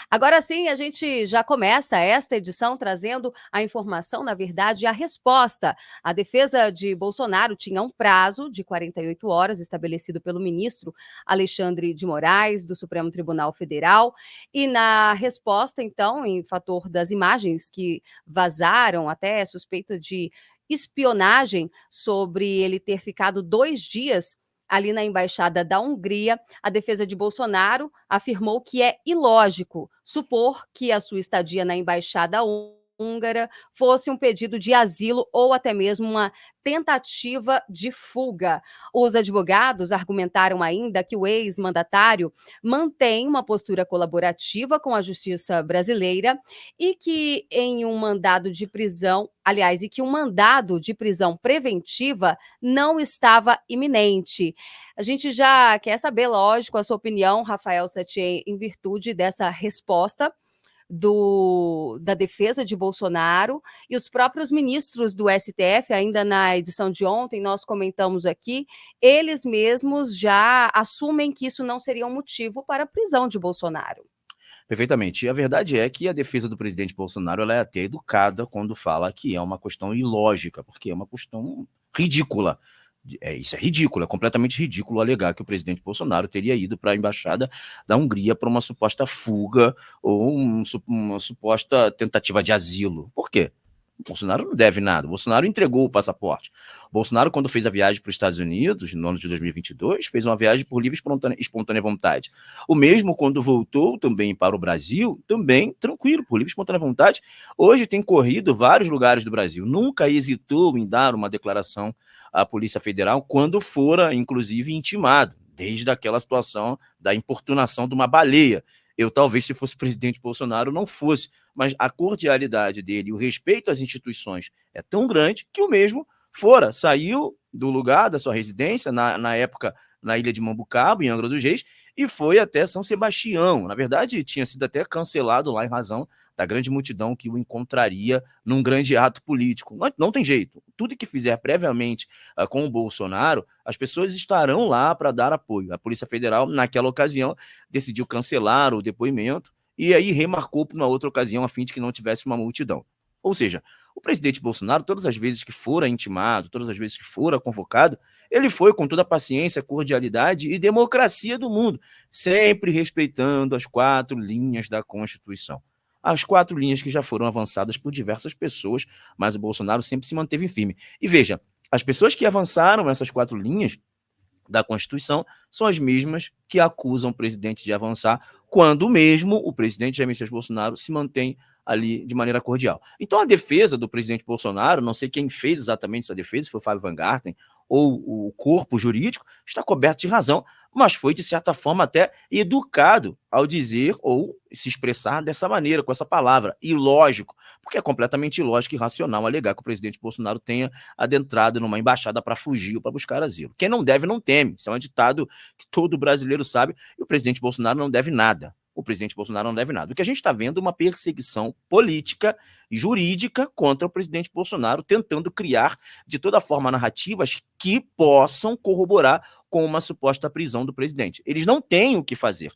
Agora sim, a gente já começa esta edição trazendo a informação, na verdade, e a resposta. A defesa de Bolsonaro tinha um prazo de 48 horas estabelecido pelo ministro Alexandre de Moraes, do Supremo Tribunal Federal, e na resposta, então, em fator das imagens que vazaram, até suspeita de espionagem sobre ele ter ficado 2 dias ali na embaixada da Hungria, a defesa de Bolsonaro afirmou que é ilógico supor que a sua estadia na embaixada húngara fosse um pedido de asilo ou até mesmo uma tentativa de fuga. Os advogados argumentaram ainda que o ex-mandatário mantém uma postura colaborativa com a justiça brasileira e que em um mandado de prisão, aliás, e que um mandado de prisão preventiva não estava iminente. A gente já quer saber, lógico, a sua opinião, Rafael Sattier, em virtude dessa resposta da defesa de Bolsonaro, e os próprios ministros do STF, ainda na edição de ontem, nós comentamos aqui, eles mesmos já assumem que isso não seria um motivo para a prisão de Bolsonaro. Perfeitamente. E a verdade é que a defesa do presidente Bolsonaro ela é até educada quando fala que é uma questão ilógica, porque é uma questão ridícula. Isso é ridículo, é completamente ridículo alegar que o presidente Bolsonaro teria ido para a embaixada da Hungria para uma suposta fuga ou uma suposta tentativa de asilo. Por quê? O Bolsonaro não deve nada. O Bolsonaro entregou o passaporte. O Bolsonaro, quando fez a viagem para os Estados Unidos, no ano de 2022, fez uma viagem por livre e espontânea vontade. O mesmo quando voltou também para o Brasil, também tranquilo, por livre e espontânea vontade. Hoje tem corrido vários lugares do Brasil. Nunca hesitou em dar uma declaração à Polícia Federal quando fora, inclusive, intimado, desde aquela situação da importunação de uma baleia. Eu, talvez, se fosse presidente Bolsonaro, não fosse, mas a cordialidade dele e o respeito às instituições é tão grande que o mesmo saiu do lugar da sua residência, na época, na ilha de Mambucaba, em Angra dos Reis, e foi até São Sebastião. Na verdade, tinha sido até cancelado lá em razão da grande multidão que o encontraria num grande ato político. Não tem jeito. Tudo que fizer previamente com o Bolsonaro, as pessoas estarão lá para dar apoio. A Polícia Federal, naquela ocasião, decidiu cancelar o depoimento e aí remarcou para uma outra ocasião a fim de que não tivesse uma multidão. Ou seja, o presidente Bolsonaro, todas as vezes que fora intimado, todas as vezes que fora convocado, ele foi com toda a paciência, cordialidade e democracia do mundo, sempre respeitando as 4 linhas da Constituição. As 4 linhas que já foram avançadas por diversas pessoas, mas o Bolsonaro sempre se manteve firme. E veja, as pessoas que avançaram essas 4 linhas da Constituição são as mesmas que acusam o presidente de avançar, quando mesmo o presidente Jair Messias Bolsonaro se mantém ali de maneira cordial. Então a defesa do presidente Bolsonaro, não sei quem fez exatamente essa defesa, se foi o Fábio Van Garten ou o corpo jurídico, está coberto de razão, mas foi de certa forma até educado ao dizer ou se expressar dessa maneira, com essa palavra, ilógico, porque é completamente ilógico e irracional alegar que o presidente Bolsonaro tenha adentrado numa embaixada para fugir ou para buscar asilo. Quem não deve não teme, isso é um ditado que todo brasileiro sabe, e o presidente Bolsonaro não deve nada. O presidente Bolsonaro não deve nada. O que a gente está vendo é uma perseguição política e jurídica contra o presidente Bolsonaro, tentando criar de toda forma narrativas que possam corroborar com uma suposta prisão do presidente. Eles não têm o que fazer.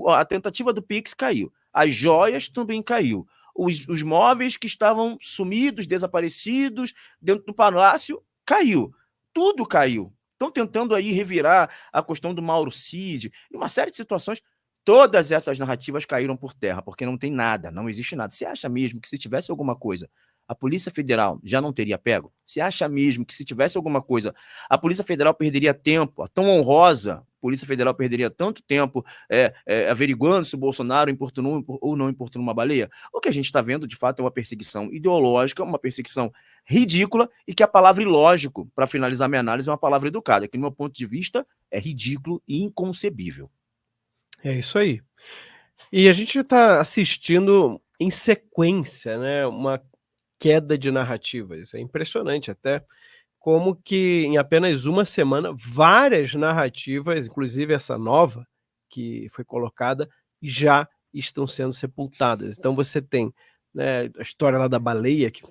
A tentativa do Pix caiu. As joias também caiu. Os móveis que estavam sumidos, desaparecidos dentro do palácio, caiu. Tudo caiu. Estão tentando aí revirar a questão do Mauro Cid e uma série de situações. Todas essas narrativas caíram por terra, porque não tem nada, não existe nada. Você acha mesmo que se tivesse alguma coisa, a Polícia Federal já não teria pego? Você acha mesmo que se tivesse alguma coisa, a Polícia Federal perderia tempo, a tão honrosa Polícia Federal perderia tanto tempo averiguando se o Bolsonaro importunou ou não importunou uma baleia? O que a gente está vendo, de fato, é uma perseguição ideológica, uma perseguição ridícula, e que a palavra ilógico, para finalizar minha análise, é uma palavra educada, que, no meu ponto de vista, é ridículo e inconcebível. É isso aí. E a gente está assistindo em sequência, né, uma queda de narrativas. É impressionante até como que em apenas uma semana várias narrativas, inclusive essa nova que foi colocada, já estão sendo sepultadas. Então você tem, né, a história lá da baleia, que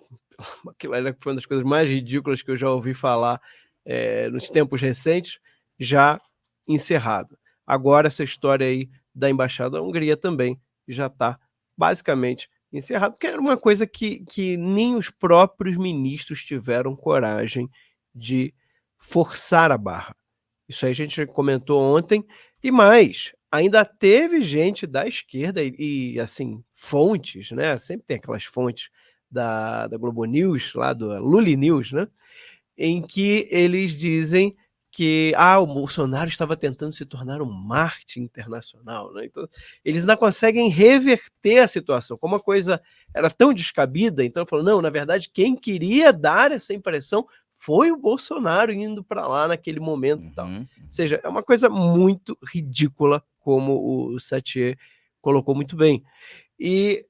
aquilo foi uma das coisas mais ridículas que eu já ouvi falar nos tempos recentes, já encerrado. Agora essa história aí da Embaixada da Hungria também já está basicamente encerrado, porque era uma coisa que nem os próprios ministros tiveram coragem de forçar a barra. Isso aí a gente comentou ontem, e mais, ainda teve gente da esquerda e assim, fontes, né? Sempre tem aquelas fontes da Globo News, lá do Luli News, né? Em que eles dizem que o Bolsonaro estava tentando se tornar um Marte internacional, né? Então, eles ainda conseguem reverter a situação. Como a coisa era tão descabida, então falou, não, na verdade, quem queria dar essa impressão foi o Bolsonaro indo para lá naquele momento e tal. Ou seja, é uma coisa muito ridícula, como o Sathier colocou muito bem. E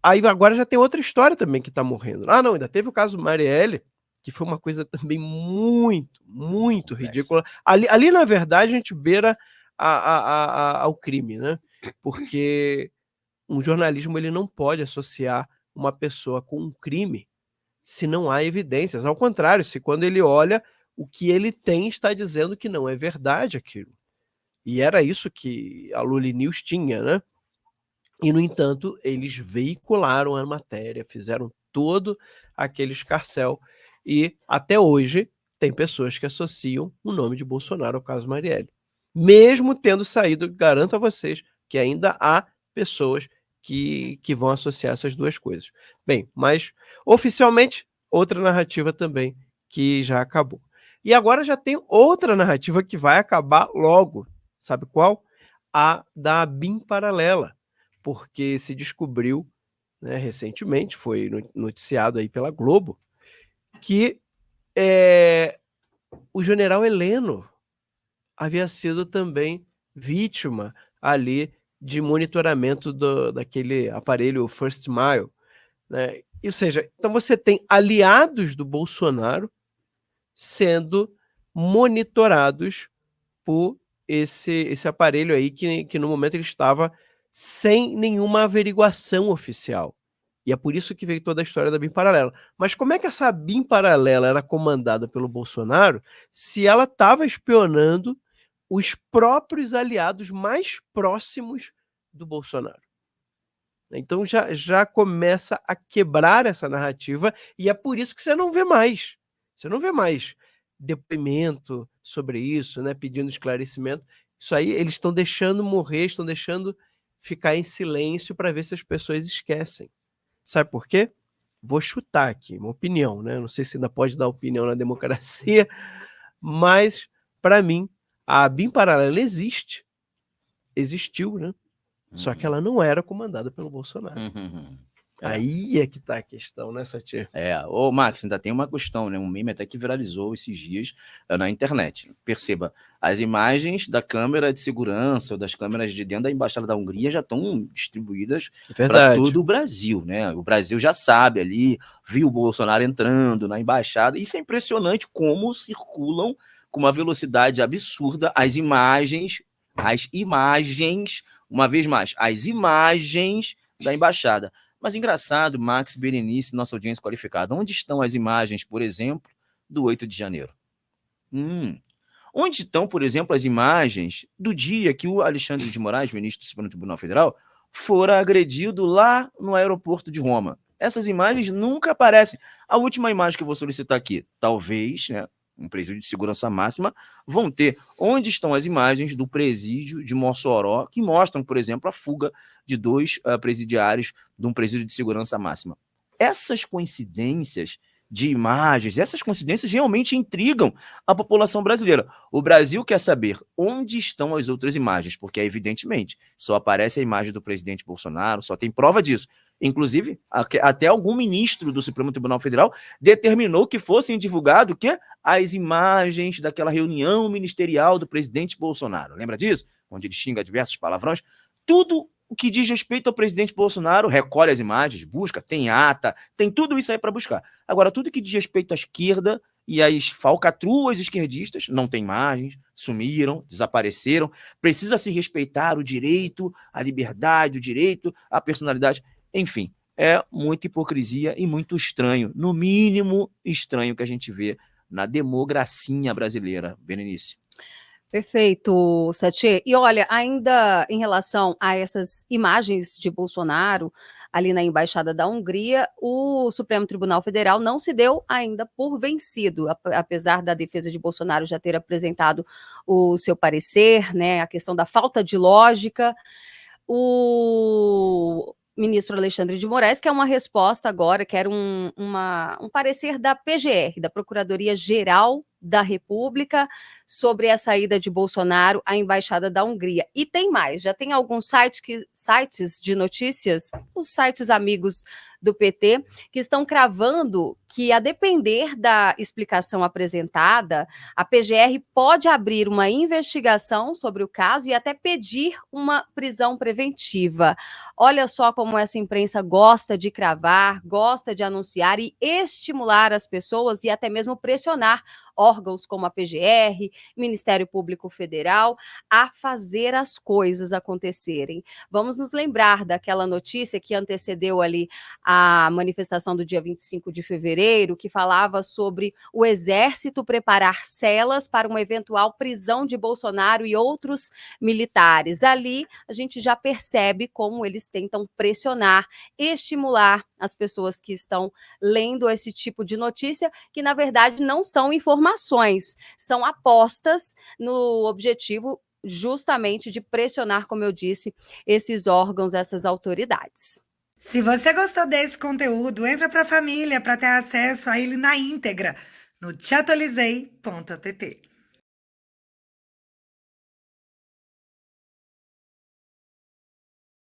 aí agora já tem outra história também que está morrendo. Não, ainda teve o caso Marielle, que foi uma coisa também muito ridícula. Ali, na verdade, a gente beira ao crime, né? Porque um jornalismo ele não pode associar uma pessoa com um crime se não há evidências. Ao contrário, se quando ele olha, o que ele tem está dizendo que não é verdade aquilo. E era isso que a Luli News tinha, né? E, no entanto, eles veicularam a matéria, fizeram todo aquele escarcéu. E, até hoje, tem pessoas que associam o nome de Bolsonaro ao caso Marielle. Mesmo tendo saído, garanto a vocês que ainda há pessoas que vão associar essas duas coisas. Bem, mas, oficialmente, outra narrativa também que já acabou. E agora já tem outra narrativa que vai acabar logo. Sabe qual? A da BIM paralela. Porque se descobriu, né, recentemente, foi noticiado aí pela Globo, que o general Heleno havia sido também vítima ali de monitoramento daquele aparelho First Mile, né? Ou seja, então você tem aliados do Bolsonaro sendo monitorados por esse aparelho aí que no momento ele estava sem nenhuma averiguação oficial. E é por isso que veio toda a história da BIM paralela. Mas como é que essa BIM paralela era comandada pelo Bolsonaro se ela estava espionando os próprios aliados mais próximos do Bolsonaro? Então já começa a quebrar essa narrativa e é por isso que você não vê mais. Você não vê mais depoimento sobre isso, né, pedindo esclarecimento. Isso aí eles estão deixando morrer, estão deixando ficar em silêncio para ver se as pessoas esquecem. Sabe por quê? Vou chutar aqui, uma opinião, né? Não sei se ainda pode dar opinião na democracia, mas, para mim, a BIM paralela existiu, né? Só que ela não era comandada pelo Bolsonaro. Aí é que tá a questão, né, Sathier? Ô Max, ainda tem uma questão, né? Um meme até que viralizou esses dias na internet. Perceba, as imagens da câmera de segurança ou das câmeras de dentro da Embaixada da Hungria já estão distribuídas para todo o Brasil, né? O Brasil já sabe ali, viu o Bolsonaro entrando na embaixada. Isso é impressionante como circulam com uma velocidade absurda as imagens, uma vez mais, as imagens da embaixada. Mas engraçado, Max, Berenice, nossa audiência qualificada, onde estão as imagens, por exemplo, do 8 de janeiro? Onde estão, por exemplo, as imagens do dia que o Alexandre de Moraes, ministro do Supremo Tribunal Federal, fora agredido lá no aeroporto de Roma? Essas imagens nunca aparecem. A última imagem que eu vou solicitar aqui, talvez, né, um presídio de segurança máxima, vão ter onde estão as imagens do presídio de Mossoró, que mostram, por exemplo, a fuga de 2 presidiários de um presídio de segurança máxima. Essas coincidências de imagens, essas coincidências realmente intrigam a população brasileira. O Brasil quer saber onde estão as outras imagens, porque, evidentemente, só aparece a imagem do presidente Bolsonaro, só tem prova disso. Inclusive, até algum ministro do Supremo Tribunal Federal determinou que fossem divulgadas as imagens daquela reunião ministerial do presidente Bolsonaro. Lembra disso? Onde ele xinga diversos palavrões. Tudo o que diz respeito ao presidente Bolsonaro recolhe as imagens, busca, tem ata, tem tudo isso aí para buscar. Agora, tudo que diz respeito à esquerda e às falcatruas esquerdistas, não tem imagens, sumiram, desapareceram. Precisa se respeitar o direito, a liberdade, o direito, a personalidade. Enfim, é muita hipocrisia e muito estranho, no mínimo estranho que a gente vê na democracia brasileira. Berenice. Perfeito, Sati. E olha, ainda em relação a essas imagens de Bolsonaro ali na Embaixada da Hungria, o Supremo Tribunal Federal não se deu ainda por vencido, apesar da defesa de Bolsonaro já ter apresentado o seu parecer, né, a questão da falta de lógica. O ministro Alexandre de Moraes quer uma resposta agora, quer um parecer da PGR, da Procuradoria-Geral da República, sobre a saída de Bolsonaro à Embaixada da Hungria. E tem mais, já tem alguns sites de notícias, os sites amigos do PT, que estão cravando que, a depender da explicação apresentada, a PGR pode abrir uma investigação sobre o caso e até pedir uma prisão preventiva. Olha só como essa imprensa gosta de cravar, gosta de anunciar e estimular as pessoas e até mesmo pressionar órgãos como a PGR, Ministério Público Federal, a fazer as coisas acontecerem. Vamos nos lembrar daquela notícia que antecedeu ali a manifestação do dia 25 de fevereiro, que falava sobre o Exército preparar celas para uma eventual prisão de Bolsonaro e outros militares. Ali, a gente já percebe como eles tentam pressionar, estimular as pessoas que estão lendo esse tipo de notícia, que na verdade não são informações, são apostas no objetivo justamente de pressionar, como eu disse, esses órgãos, essas autoridades. Se você gostou desse conteúdo, entra para a família para ter acesso a ele na íntegra no teatualizei.pt.